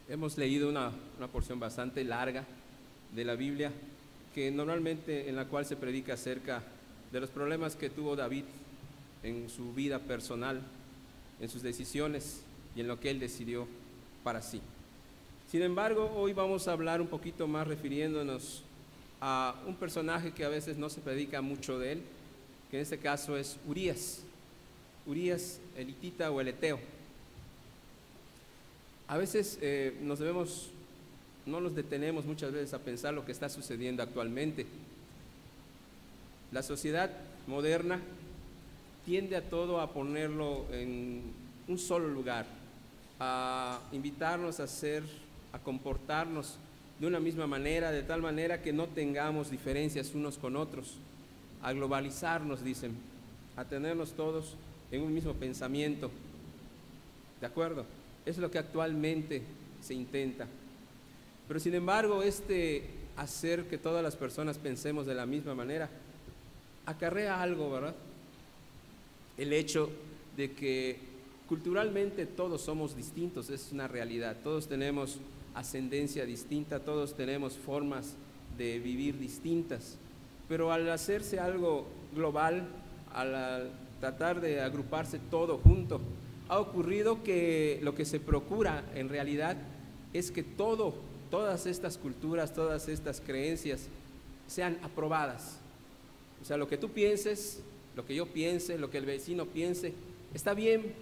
Hemos leído una porción bastante larga de la Biblia, que normalmente en la cual se predica acerca de los problemas que tuvo David en su vida personal, en sus decisiones y en lo que él decidió para sí. Sin embargo, hoy vamos a hablar un poquito más refiriéndonos a un personaje que a veces no se predica mucho de él, que en este caso es Urías, el hitita o el eteo. A veces no nos detenemos muchas veces a pensar lo que está sucediendo actualmente. La sociedad moderna tiende a todo a ponerlo en un solo lugar, a invitarnos a comportarnos de una misma manera, de tal manera que no tengamos diferencias unos con otros, a globalizarnos, dicen, a tenernos todos en un mismo pensamiento. ¿De acuerdo? Es lo que actualmente se intenta. Pero sin embargo, hacer que todas las personas pensemos de la misma manera, acarrea algo, ¿verdad? El hecho de que culturalmente todos somos distintos, es una realidad. Todos tenemos ascendencia distinta, todos tenemos formas de vivir distintas. Pero al hacerse algo global, al tratar de agruparse todo junto, ha ocurrido que lo que se procura en realidad es que todas estas culturas, todas estas creencias sean aprobadas. O sea, lo que tú pienses, lo que yo piense, lo que el vecino piense, está bien.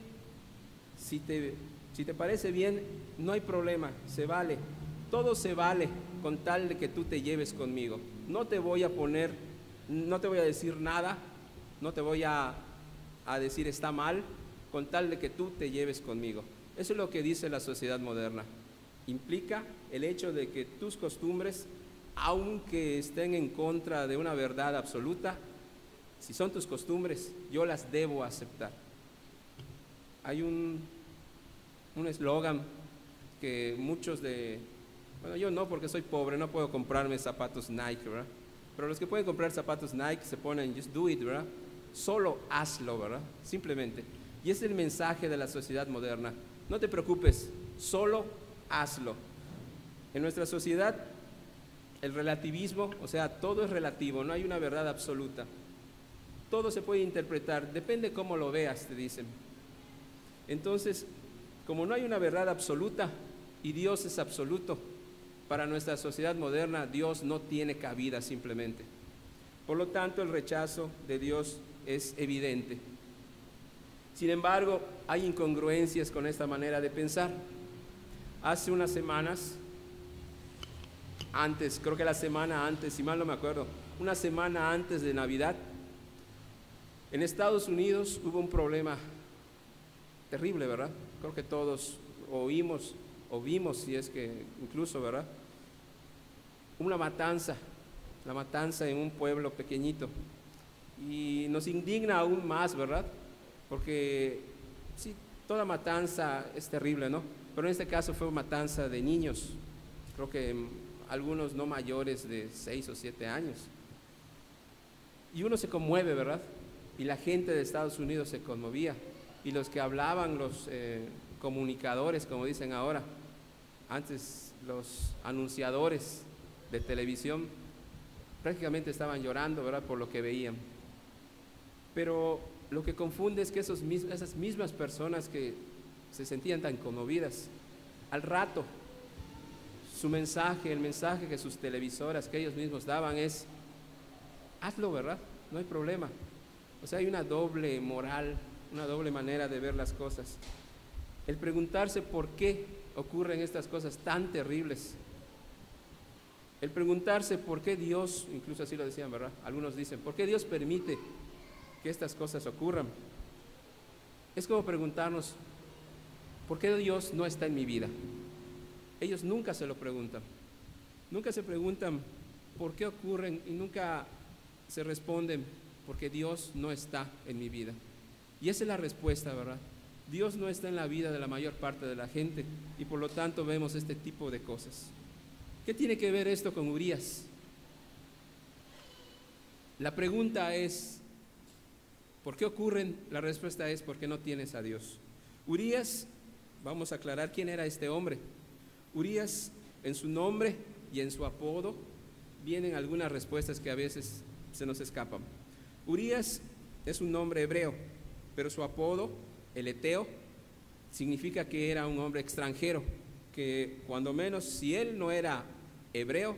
Si te parece bien, no hay problema, se vale. Todo se vale con tal de que tú te lleves conmigo. No te voy a decir nada, no te voy a decir está mal, con tal de que tú te lleves conmigo. Eso es lo que dice la sociedad moderna. Implica el hecho de que tus costumbres, aunque estén en contra de una verdad absoluta, si son tus costumbres, yo las debo aceptar. Hay un eslogan que bueno, yo no, porque soy pobre, no puedo comprarme zapatos Nike, ¿verdad? Pero los que pueden comprar zapatos Nike se ponen just do it, ¿verdad? Solo hazlo, ¿verdad? Simplemente. Y es el mensaje de la sociedad moderna. No te preocupes, solo hazlo. En nuestra sociedad, el relativismo, o sea, todo es relativo, no hay una verdad absoluta. Todo se puede interpretar, depende cómo lo veas, te dicen. Entonces, como no hay una verdad absoluta y Dios es absoluto, para nuestra sociedad moderna Dios no tiene cabida simplemente. Por lo tanto, el rechazo de Dios es evidente. Sin embargo, hay incongruencias con esta manera de pensar. Hace unas semanas, creo que la semana antes, si mal no me acuerdo, una semana antes de Navidad, en Estados Unidos hubo un problema terrible, ¿verdad? Creo que todos oímos o vimos, si es que incluso, ¿verdad? La matanza en un pueblo pequeñito. Y nos indigna aún más, ¿verdad? Porque sí, toda matanza es terrible, ¿no? Pero en este caso fue matanza de niños, creo que algunos no mayores de 6 o 7 años. Y uno se conmueve, ¿verdad? Y la gente de Estados Unidos se conmovía. Y los que hablaban, los comunicadores, como dicen ahora, antes los anunciadores de televisión, prácticamente estaban llorando, ¿verdad? Por lo que veían. Pero lo que confunde es que esas mismas personas que se sentían tan conmovidas, al rato, el mensaje que sus televisoras, que ellos mismos daban es, hazlo, ¿verdad? No hay problema. O sea, hay una doble moral, una doble manera de ver las cosas. El preguntarse por qué ocurren estas cosas tan terribles. El preguntarse por qué Dios, incluso así lo decían, ¿verdad? Algunos dicen, ¿por qué Dios permite que estas cosas ocurran? Es como preguntarnos, ¿por qué Dios no está en mi vida? Ellos nunca se lo preguntan. Nunca se preguntan por qué ocurren y nunca se responden, porque Dios no está en mi vida. Y esa es la respuesta, ¿verdad? Dios no está en la vida de la mayor parte de la gente y por lo tanto vemos este tipo de cosas. ¿Qué tiene que ver esto con Urías? La pregunta es, ¿por qué ocurren? La respuesta es, porque no tienes a Dios. Urías, vamos a aclarar quién era este hombre. Urías, en su nombre y en su apodo, vienen algunas respuestas que a veces se nos escapan. Urías es un nombre hebreo, pero su apodo, el Eteo, significa que era un hombre extranjero, que cuando menos, si él no era hebreo,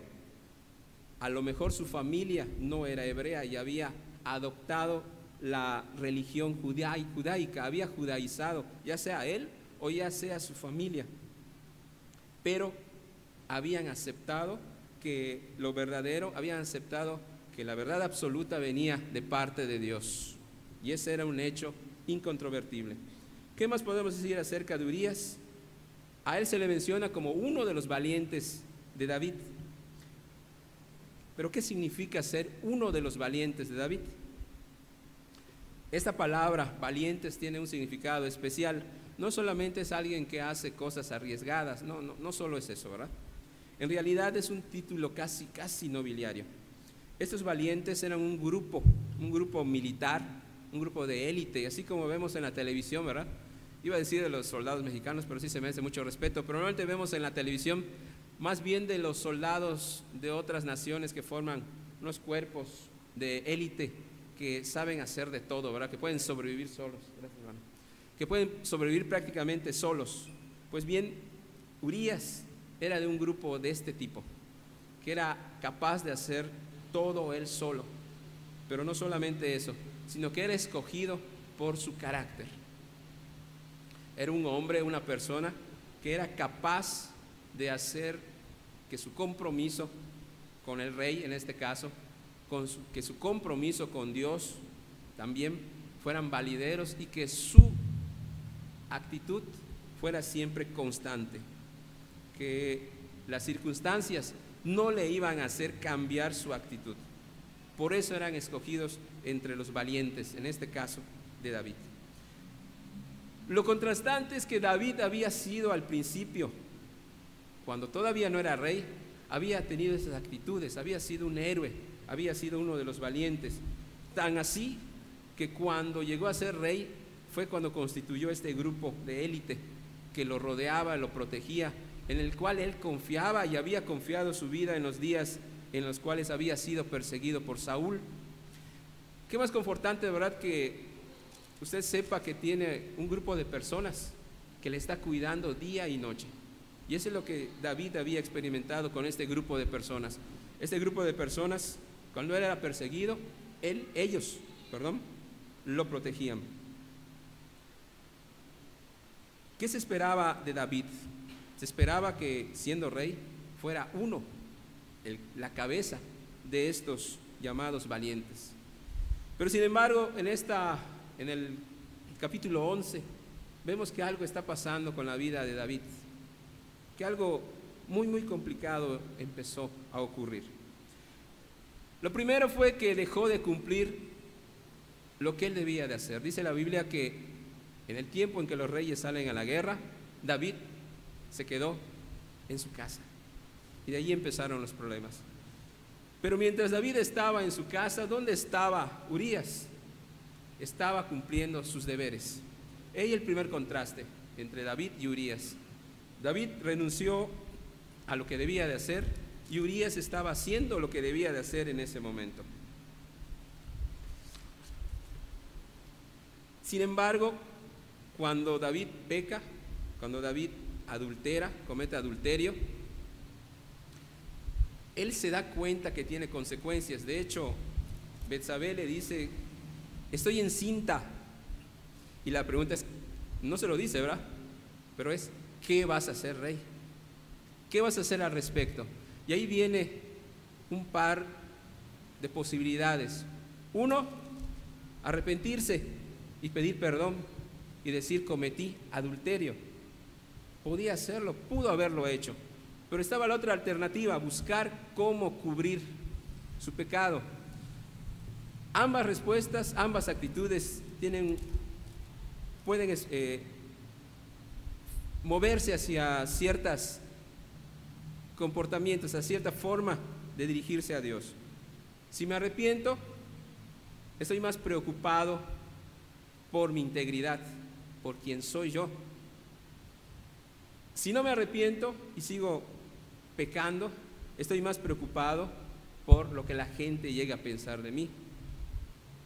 a lo mejor su familia no era hebrea y había adoptado la religión judaica, había judaizado, ya sea él o ya sea su familia, pero habían aceptado que lo verdadero, habían aceptado que la verdad absoluta venía de parte de Dios, y ese era un hecho incontrovertible. ¿Qué más podemos decir acerca de Urías? A él se le menciona como uno de los valientes de David. ¿Pero qué significa ser uno de los valientes de David? Esta palabra, valientes, tiene un significado especial. No solamente es alguien que hace cosas arriesgadas, no solo es eso, ¿verdad? En realidad es un título casi nobiliario. Estos valientes eran un grupo militar, un grupo de élite, así como vemos en la televisión, ¿verdad? Iba a decir de los soldados mexicanos, pero sí se merece mucho respeto. Pero normalmente vemos en la televisión más bien de los soldados de otras naciones que forman unos cuerpos de élite que saben hacer de todo, ¿verdad? Que pueden sobrevivir solos. Gracias, hermano. Que pueden sobrevivir prácticamente solos. Pues bien, Urías era de un grupo de este tipo, que era capaz de hacer todo él solo. Pero no solamente eso, sino que era escogido por su carácter. Era un hombre, una persona que era capaz de hacer que su compromiso con el rey, en este caso, que su compromiso con Dios también fueran valideros y que su actitud fuera siempre constante, que las circunstancias no le iban a hacer cambiar su actitud. Por eso eran escogidos entre los valientes, en este caso de David. Lo contrastante es que David había sido al principio, cuando todavía no era rey, había tenido esas actitudes, había sido un héroe, había sido uno de los valientes. Tan así que cuando llegó a ser rey fue cuando constituyó este grupo de élite que lo rodeaba, lo protegía, en el cual él confiaba y había confiado su vida en los días en los cuales había sido perseguido por Saúl. Qué más confortante, ¿verdad?, que usted sepa que tiene un grupo de personas que le está cuidando día y noche. Y eso es lo que David había experimentado con este grupo de personas. Este grupo de personas, cuando él era perseguido, ellos lo protegían. ¿Qué se esperaba de David? Se esperaba que, siendo rey, fuera la cabeza de estos llamados valientes. Pero sin embargo, en el capítulo 11, vemos que algo está pasando con la vida de David, que algo muy complicado empezó a ocurrir. Lo primero fue que dejó de cumplir lo que él debía de hacer. Dice la Biblia que en el tiempo en que los reyes salen a la guerra, David se quedó en su casa. Y de allí empezaron los problemas. Pero mientras David estaba en su casa, ¿dónde estaba Urías? Estaba cumpliendo sus deberes. Ahí el primer contraste entre David y Urías. David renunció a lo que debía de hacer y Urías estaba haciendo lo que debía de hacer en ese momento. Sin embargo, cuando David peca, cuando David adultera, comete adulterio, él se da cuenta que tiene consecuencias. De hecho, Betsabé le dice: estoy encinta. Y la pregunta es, no se lo dice, ¿verdad? Pero es, ¿qué vas a hacer, rey? ¿Qué vas a hacer al respecto? Y ahí viene un par de posibilidades. Uno, arrepentirse y pedir perdón y decir: cometí adulterio. Podía hacerlo, pudo haberlo hecho. Pero estaba la otra alternativa, buscar cómo cubrir su pecado. Ambas respuestas, ambas actitudes pueden moverse hacia ciertos comportamientos, a cierta forma de dirigirse a Dios. Si me arrepiento, estoy más preocupado por mi integridad, por quién soy yo. Si no me arrepiento y sigo pecando, estoy más preocupado por lo que la gente llegue a pensar de mí.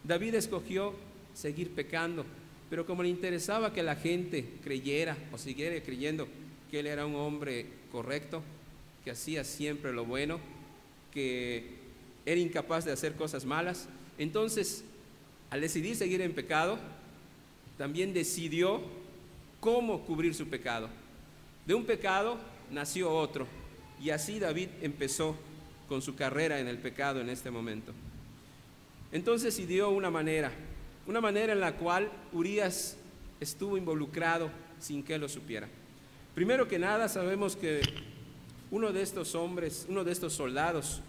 David escogió seguir pecando, pero como le interesaba que la gente creyera o siguiera creyendo que él era un hombre correcto, que hacía siempre lo bueno, que era incapaz de hacer cosas malas, entonces al decidir seguir en pecado, también decidió cómo cubrir su pecado. De un pecado nació otro, y así David empezó con su carrera en el pecado en este momento. Entonces ideó una manera en la cual Urías estuvo involucrado sin que él lo supiera. Primero que nada, sabemos que uno de estos hombres, uno de estos soldados,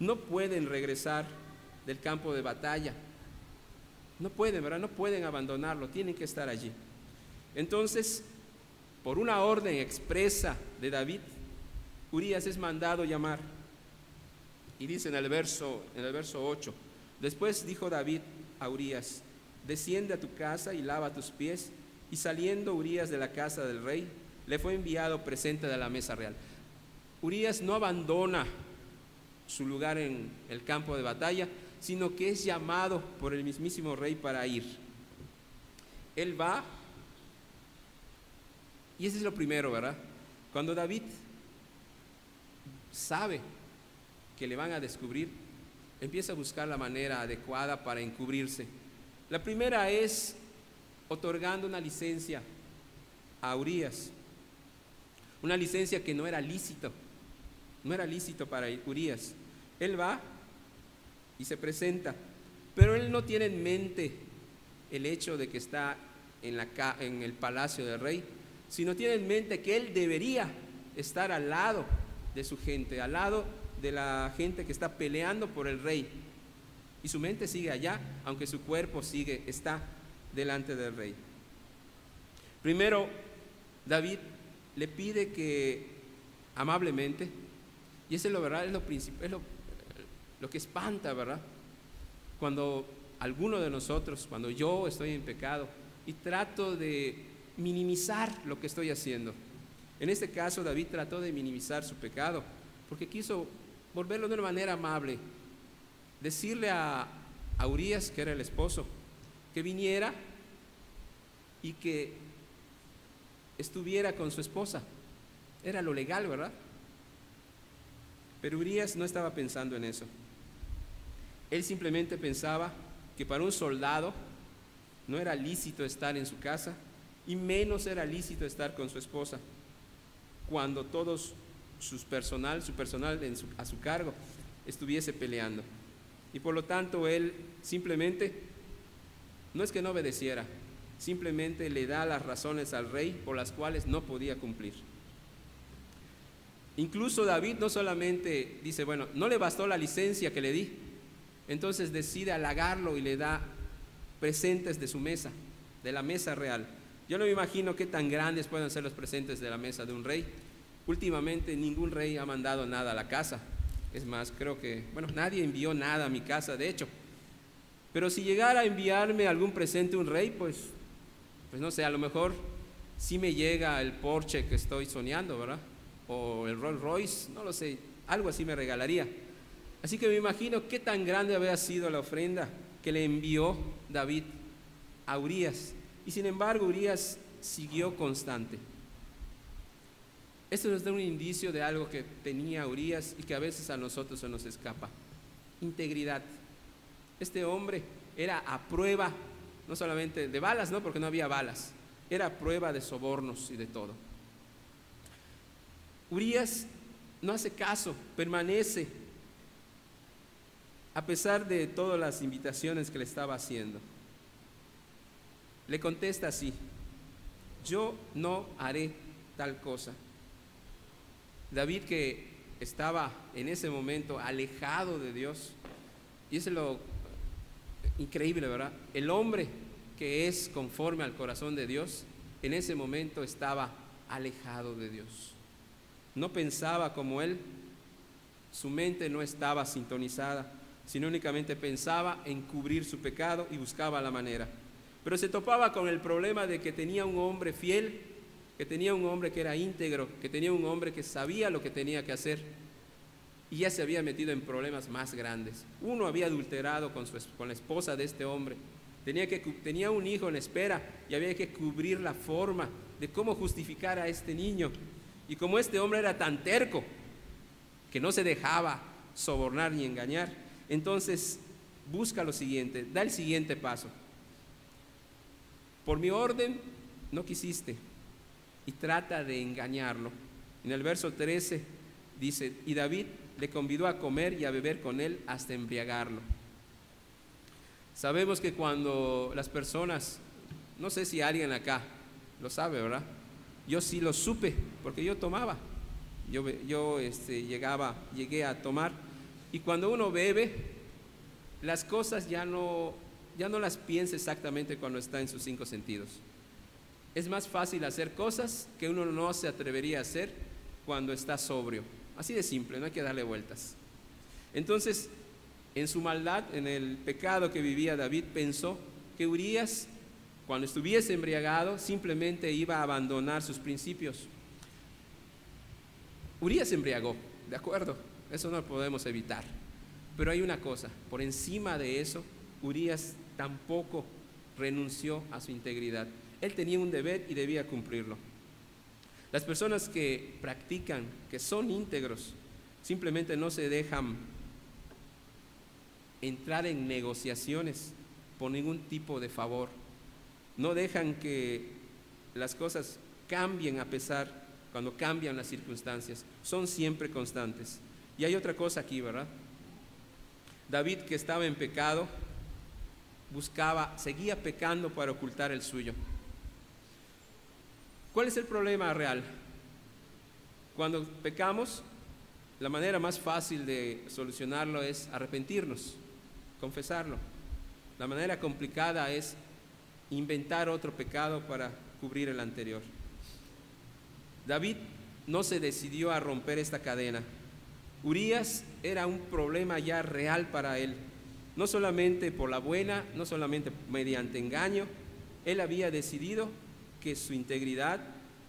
no pueden regresar del campo de batalla. No pueden, ¿verdad? No pueden abandonarlo, tienen que estar allí. Entonces, por una orden expresa de David, Urías es mandado llamar. Y dice en el verso 8, después dijo David a Urías, desciende a tu casa y lava tus pies. Y saliendo Urías de la casa del rey, le fue enviado presente de la mesa real. Urías no abandona su lugar en el campo de batalla, sino que es llamado por el mismísimo rey para ir. Él va, y ese es lo primero, ¿verdad? Cuando David sabe que le van a descubrir, empieza a buscar la manera adecuada para encubrirse. La primera es otorgando una licencia a Urías, una licencia que no era lícito para Urías. Él va y se presenta, pero él no tiene en mente el hecho de que está en el palacio del rey, sino tiene en mente que él debería estar al lado de su gente, al lado de la gente que está peleando por el rey, y su mente sigue allá, aunque su cuerpo está delante del rey. Primero, David le pide que amablemente, y eso es lo verdad, es lo que espanta, ¿verdad? Cuando alguno de nosotros, cuando yo estoy en pecado y trato de minimizar lo que estoy haciendo. En este caso, David trató de minimizar su pecado porque quiso volverlo de una manera amable, decirle a Urías, que era el esposo, que viniera y que estuviera con su esposa. Era lo legal, ¿verdad? Pero Urías no estaba pensando en eso. Él simplemente pensaba que para un soldado no era lícito estar en su casa y menos era lícito estar con su esposa cuando todos su personal a su cargo estuviese peleando. Y por lo tanto él simplemente, no es que no obedeciera, simplemente le da las razones al rey por las cuales no podía cumplir. Incluso David no solamente dice, bueno, no le bastó la licencia que le di, entonces decide halagarlo y le da presentes de su mesa, de la mesa real. Yo no me imagino qué tan grandes pueden ser los presentes de la mesa de un rey. Últimamente ningún rey ha mandado nada a la casa. Es más, creo que, nadie envió nada a mi casa, de hecho. Pero si llegara a enviarme algún presente un rey, pues no sé, a lo mejor sí me llega el Porsche que estoy soñando, ¿verdad? O el Rolls Royce, no lo sé, algo así me regalaría. Así que me imagino qué tan grande había sido la ofrenda que le envió David a Urías. Y sin embargo, Urías siguió constante. Esto nos da un indicio de algo que tenía Urías y que a veces a nosotros se nos escapa: integridad. Este hombre era a prueba, no solamente de balas, no, porque no había balas, era a prueba de sobornos y de todo. Urías no hace caso, permanece a pesar de todas las invitaciones que le estaba haciendo. Le contesta así: yo no haré tal cosa. David, que estaba en ese momento alejado de Dios, y eso es lo increíble, ¿verdad? El hombre que es conforme al corazón de Dios, en ese momento estaba alejado de Dios. No pensaba como él, su mente no estaba sintonizada, sino únicamente pensaba en cubrir su pecado y buscaba la manera. Pero se topaba con el problema de que tenía un hombre fiel que tenía un hombre que era íntegro, que tenía un hombre que sabía lo que tenía que hacer y ya se había metido en problemas más grandes. Uno había adulterado con la esposa de este hombre, tenía un hijo en espera y había que cubrir la forma de cómo justificar a este niño. Y como este hombre era tan terco que no se dejaba sobornar ni engañar, entonces busca lo siguiente, da el siguiente paso. Por mi orden no quisiste, y trata de engañarlo. En el verso 13 dice, y David le convidó a comer y a beber con él hasta embriagarlo. Sabemos que cuando las personas, no sé si alguien acá lo sabe, ¿verdad? Yo sí lo supe, porque yo tomaba, llegué a tomar, y cuando uno bebe, las cosas ya no las piensa exactamente cuando está en sus 5 sentidos. Es más fácil hacer cosas que uno no se atrevería a hacer cuando está sobrio. Así de simple, no hay que darle vueltas. Entonces, en su maldad, en el pecado que vivía David, pensó que Urías, cuando estuviese embriagado, simplemente iba a abandonar sus principios. Urías se embriagó, de acuerdo, eso no lo podemos evitar. Pero hay una cosa, por encima de eso, Urías tampoco renunció a su integridad. Él tenía un deber y debía cumplirlo. Las personas que practican, que son íntegros, simplemente no se dejan entrar en negociaciones por ningún tipo de favor. No dejan que las cosas cambien cuando cambian las circunstancias. Son siempre constantes. Y hay otra cosa aquí, ¿verdad? David, que estaba en pecado, seguía pecando para ocultar el suyo. ¿Cuál es el problema real? Cuando pecamos, la manera más fácil de solucionarlo es arrepentirnos, confesarlo. La manera complicada es inventar otro pecado para cubrir el anterior. David no se decidió a romper esta cadena. Urías era un problema ya real para él, no solamente por la buena, no solamente mediante engaño. Él había decidido que su integridad,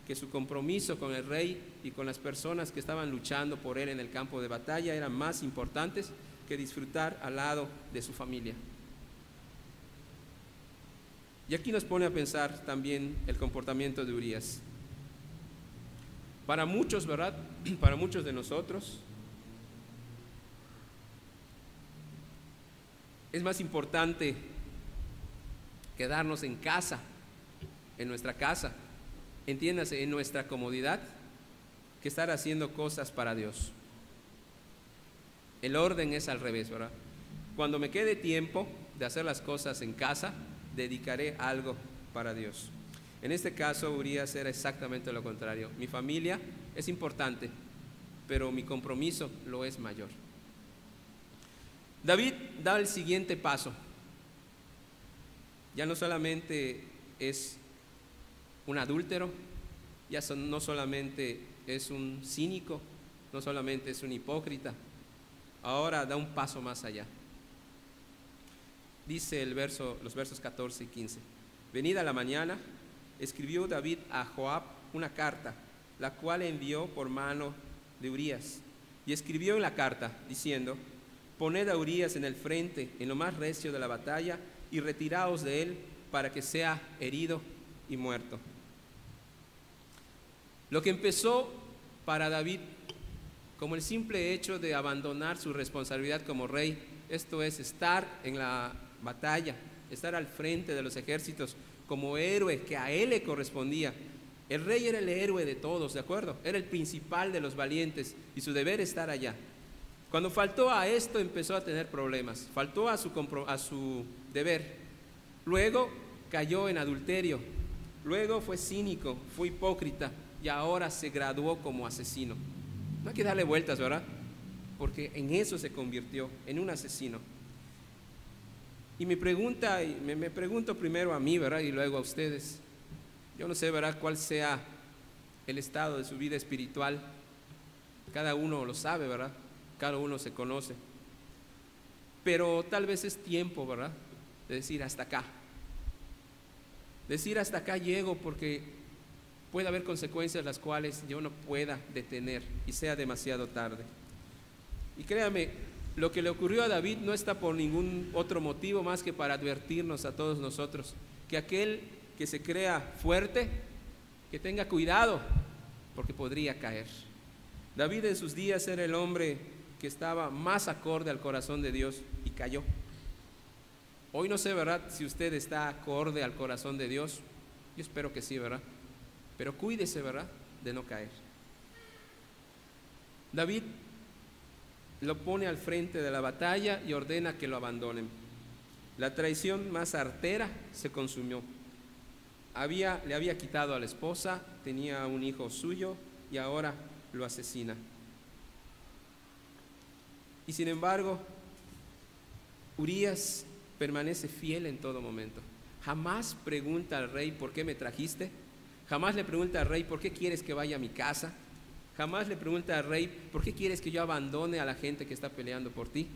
que su compromiso con el rey y con las personas que estaban luchando por él en el campo de batalla eran más importantes que disfrutar al lado de su familia. Y aquí nos pone a pensar también el comportamiento de Urías. Para muchos, ¿verdad? Para muchos de nosotros, es más importante quedarnos en casa, en nuestra casa, entiéndase, en nuestra comodidad, que estar haciendo cosas para Dios. El orden es al revés, ¿verdad? Cuando me quede tiempo de hacer las cosas en casa, dedicaré algo para Dios. En este caso, Urías era exactamente lo contrario. Mi familia es importante, pero mi compromiso lo es mayor. David da el siguiente paso. Ya no solamente es un adúltero, no solamente es un cínico, no solamente es un hipócrita, ahora da un paso más allá. Dice los versos 14 y 15. Venida la mañana, escribió David a Joab una carta, la cual envió por mano de Urías, y escribió en la carta diciendo: poned a Urías en el frente, en lo más recio de la batalla, y retiraos de él para que sea herido y muerto. Lo que empezó para David como el simple hecho de abandonar su responsabilidad como rey, esto es, estar en la batalla, estar al frente de los ejércitos como héroe que a él le correspondía. El rey era el héroe de todos, ¿de acuerdo? Era el principal de los valientes y su deber estar allá. Cuando faltó a esto, empezó a tener problemas, faltó a su deber. Luego cayó en adulterio, luego fue cínico, fue hipócrita y ahora se graduó como asesino. No hay que darle vueltas, ¿verdad? Porque en eso se convirtió, en un asesino. Y me pregunto primero a mí, ¿verdad? Y luego a ustedes. Yo no sé, ¿verdad?, cuál sea el estado de su vida espiritual. Cada uno lo sabe, ¿verdad? Cada uno se conoce. Pero tal vez es tiempo, ¿verdad?, de decir hasta acá. Decir hasta acá llego, porque puede haber consecuencias las cuales yo no pueda detener y sea demasiado tarde. Y créame, lo que le ocurrió a David no está por ningún otro motivo más que para advertirnos a todos nosotros que aquel que se crea fuerte, que tenga cuidado, porque podría caer. David en sus días era el hombre que estaba más acorde al corazón de Dios y cayó. Hoy no sé, ¿verdad?, si usted está acorde al corazón de Dios. Yo espero que sí, ¿verdad? Pero cuídese, ¿verdad?, de no caer. David lo pone al frente de la batalla y ordena que lo abandonen. La traición más artera se consumió. Le había quitado a la esposa, tenía un hijo suyo y ahora lo asesina. Y sin embargo, Urías permanece fiel en todo momento. Jamás pregunta al rey: ¿por qué me trajiste? Jamás le pregunta al rey: ¿por qué quieres que vaya a mi casa? Jamás le pregunta al rey: ¿por qué quieres que yo abandone a la gente que está peleando por ti?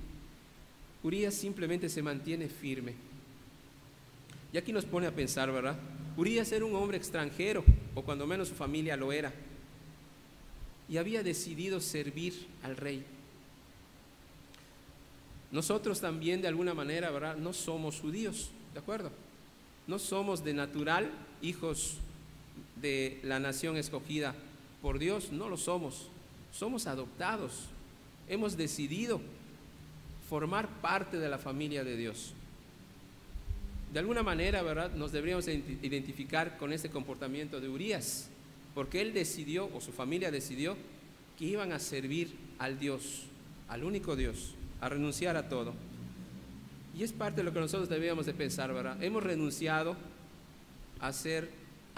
Urías simplemente se mantiene firme. Y aquí nos pone a pensar, ¿verdad? Urías era un hombre extranjero, o cuando menos su familia lo era, y había decidido servir al rey. Nosotros también, de alguna manera, ¿verdad?, no somos judíos, ¿de acuerdo? No somos de natural hijos de la nación escogida por Dios, no lo somos. Somos adoptados. Hemos decidido formar parte de la familia de Dios. De alguna manera, ¿verdad?, nos deberíamos identificar con ese comportamiento de Urías, porque él decidió, o su familia decidió, que iban a servir al Dios, al único Dios, a renunciar a todo. Y es parte de lo que nosotros debíamos de pensar, ¿verdad? Hemos renunciado a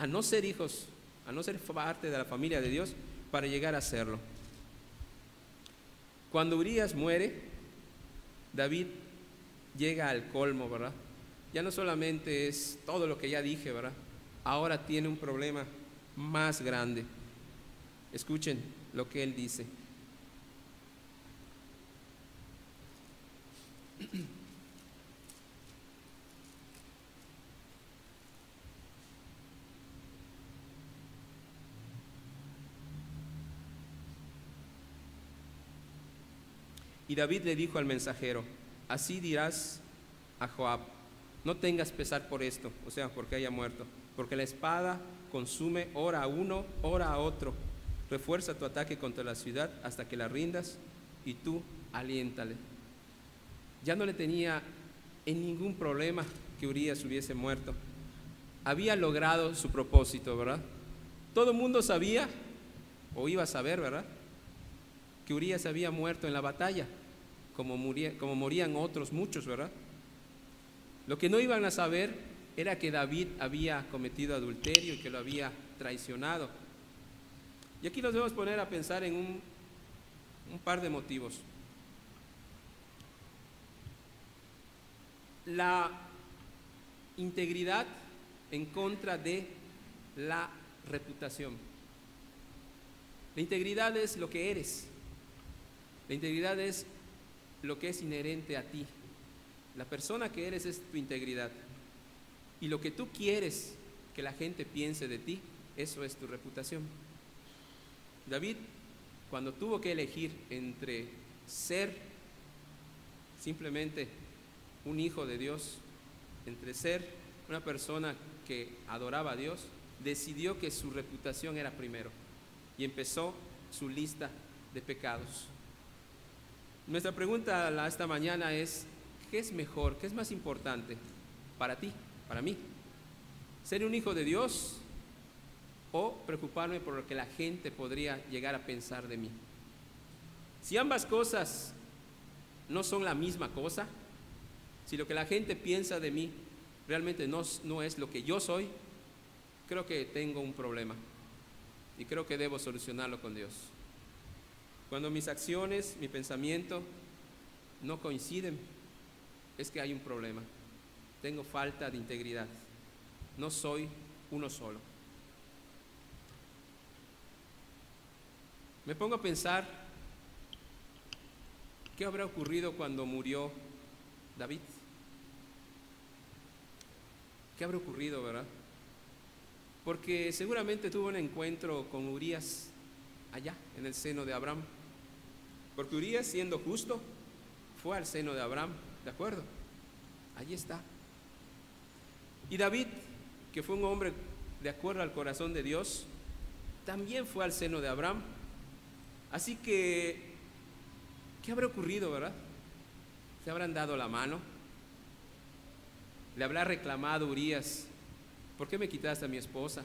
no ser hijos, a no ser parte de la familia de Dios para llegar a serlo. Cuando Urías muere, David llega al colmo, ¿verdad? Ya no solamente es todo lo que ya dije, ¿verdad? Ahora tiene un problema más grande. Escuchen lo que él dice. Y David le dijo al mensajero: así dirás a Joab: no tengas pesar por esto, o sea, porque haya muerto, porque la espada consume ora a uno, ora a otro. Refuerza tu ataque contra la ciudad hasta que la rindas, y tú aliéntale. Ya no le tenía en ningún problema que Urías hubiese muerto. Había logrado su propósito, ¿verdad? Todo el mundo sabía, o iba a saber, ¿verdad?, que Urías había muerto en la batalla, como morían otros muchos, ¿verdad? Lo que no iban a saber era que David había cometido adulterio y que lo había traicionado. Y aquí nos debemos poner a pensar en un par de motivos. La integridad en contra de la reputación. La integridad es lo que eres. La integridad es lo que es inherente a ti. La persona que eres es tu integridad. Y lo que tú quieres que la gente piense de ti, eso es tu reputación. David, cuando tuvo que elegir entre ser simplemente un hijo de Dios, entre ser una persona que adoraba a Dios, decidió que su reputación era primero y empezó su lista de pecados. Nuestra pregunta esta mañana es: ¿qué es mejor, qué es más importante para ti, para mí? ¿Ser un hijo de Dios o preocuparme por lo que la gente podría llegar a pensar de mí? Si ambas cosas no son la misma cosa, si lo que la gente piensa de mí realmente no es lo que yo soy, creo que tengo un problema y creo que debo solucionarlo con Dios. Cuando mis acciones, mi pensamiento no coinciden, es que hay un problema. Tengo falta de integridad. No soy uno solo. Me pongo a pensar, ¿qué habrá ocurrido cuando murió David? ¿Qué habrá ocurrido, verdad? porque seguramente tuvo un encuentro con Urías allá en el seno de Abraham, porque Urías, siendo justo, fue al seno de Abraham, ¿de acuerdo? Allí está. Y David, que fue un hombre de acuerdo al corazón de Dios, también fue al seno de Abraham. Así que, ¿qué habrá ocurrido, verdad? ¿Se habrán dado la mano? ¿Le habrá reclamado Urías: ¿por qué me quitaste a mi esposa?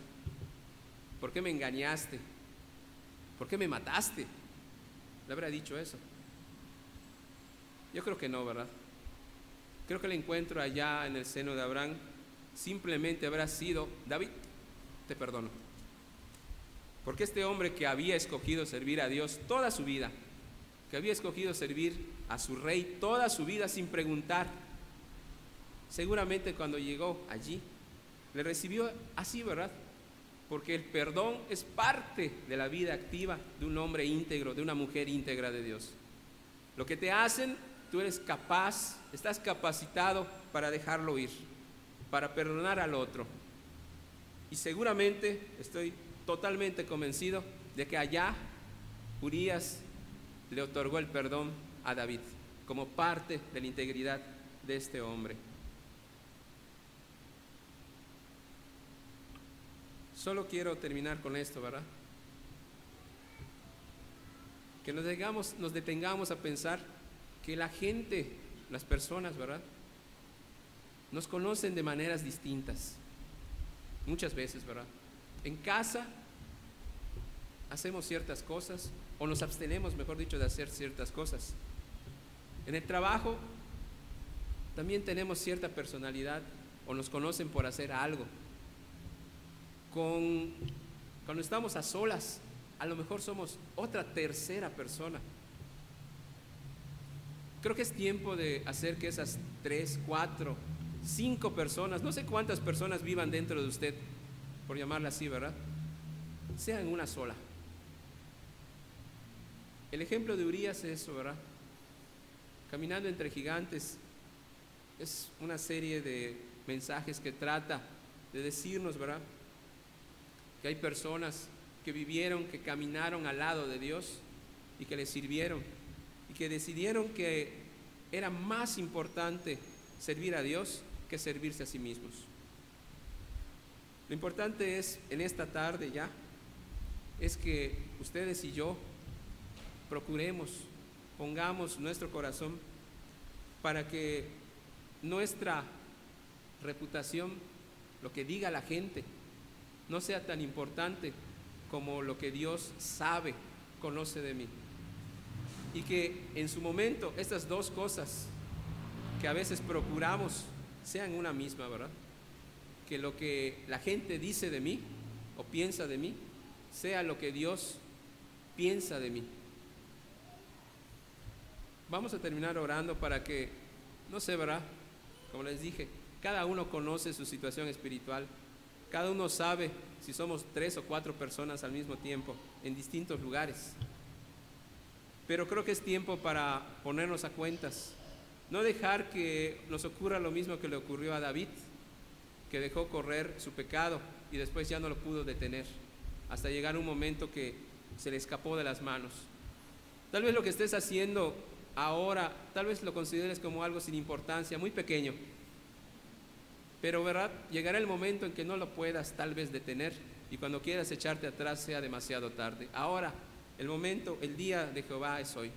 ¿Por qué me engañaste? ¿Por qué me mataste? ¿Le habrá dicho eso? Yo creo que no, ¿verdad? Creo que el encuentro allá en el seno de Abraham simplemente habrá sido: David, te perdono. Porque este hombre que había escogido servir a Dios toda su vida, que había escogido servir a su rey toda su vida sin preguntar, seguramente cuando llegó allí, le recibió así, ¿verdad? Porque el perdón es parte de la vida activa de un hombre íntegro, de una mujer íntegra de Dios. Lo que te hacen, tú eres capaz, estás capacitado para dejarlo ir, para perdonar al otro. Y seguramente, estoy totalmente convencido de que allá Urías le otorgó el perdón a David, como parte de la integridad de este hombre. Solo quiero terminar con esto, ¿verdad? Que nos detengamos a pensar que la gente, las personas, ¿verdad?, nos conocen de maneras distintas. Muchas veces, ¿verdad? En casa hacemos ciertas cosas, o nos abstenemos, mejor dicho, de hacer ciertas cosas. En el trabajo también tenemos cierta personalidad, o nos conocen por hacer algo. Cuando estamos a solas, a lo mejor somos otra tercera persona. Creo que es tiempo de hacer que esas 3, 4, 5 personas, no sé cuántas personas vivan dentro de usted, por llamarla así, ¿verdad?, sean una sola. El ejemplo de Urías es eso, ¿verdad? Caminando entre gigantes es una serie de mensajes que trata de decirnos, ¿verdad?, que hay personas que vivieron, que caminaron al lado de Dios y que le sirvieron y que decidieron que era más importante servir a Dios que servirse a sí mismos. Lo importante es, en esta tarde ya, es que ustedes y yo procuremos, pongamos nuestro corazón para que nuestra reputación, lo que diga la gente, no sea tan importante como lo que Dios sabe, conoce de mí. Y que en su momento estas dos cosas que a veces procuramos sean una misma, ¿verdad? Que lo que la gente dice de mí o piensa de mí sea lo que Dios piensa de mí. Vamos a terminar orando para que, no sé, ¿verdad?, como les dije, cada uno conoce su situación espiritual. Cada uno sabe si somos 3 o 4 personas al mismo tiempo en distintos lugares. Pero creo que es tiempo para ponernos a cuentas. No dejar que nos ocurra lo mismo que le ocurrió a David, que dejó correr su pecado y después ya no lo pudo detener, hasta llegar un momento que se le escapó de las manos. Tal vez lo que estés haciendo ahora, tal vez lo consideres como algo sin importancia, muy pequeño. Pero, ¿verdad?, llegará el momento en que no lo puedas tal vez detener y cuando quieras echarte atrás sea demasiado tarde. Ahora, el momento, el día de Jehová es hoy.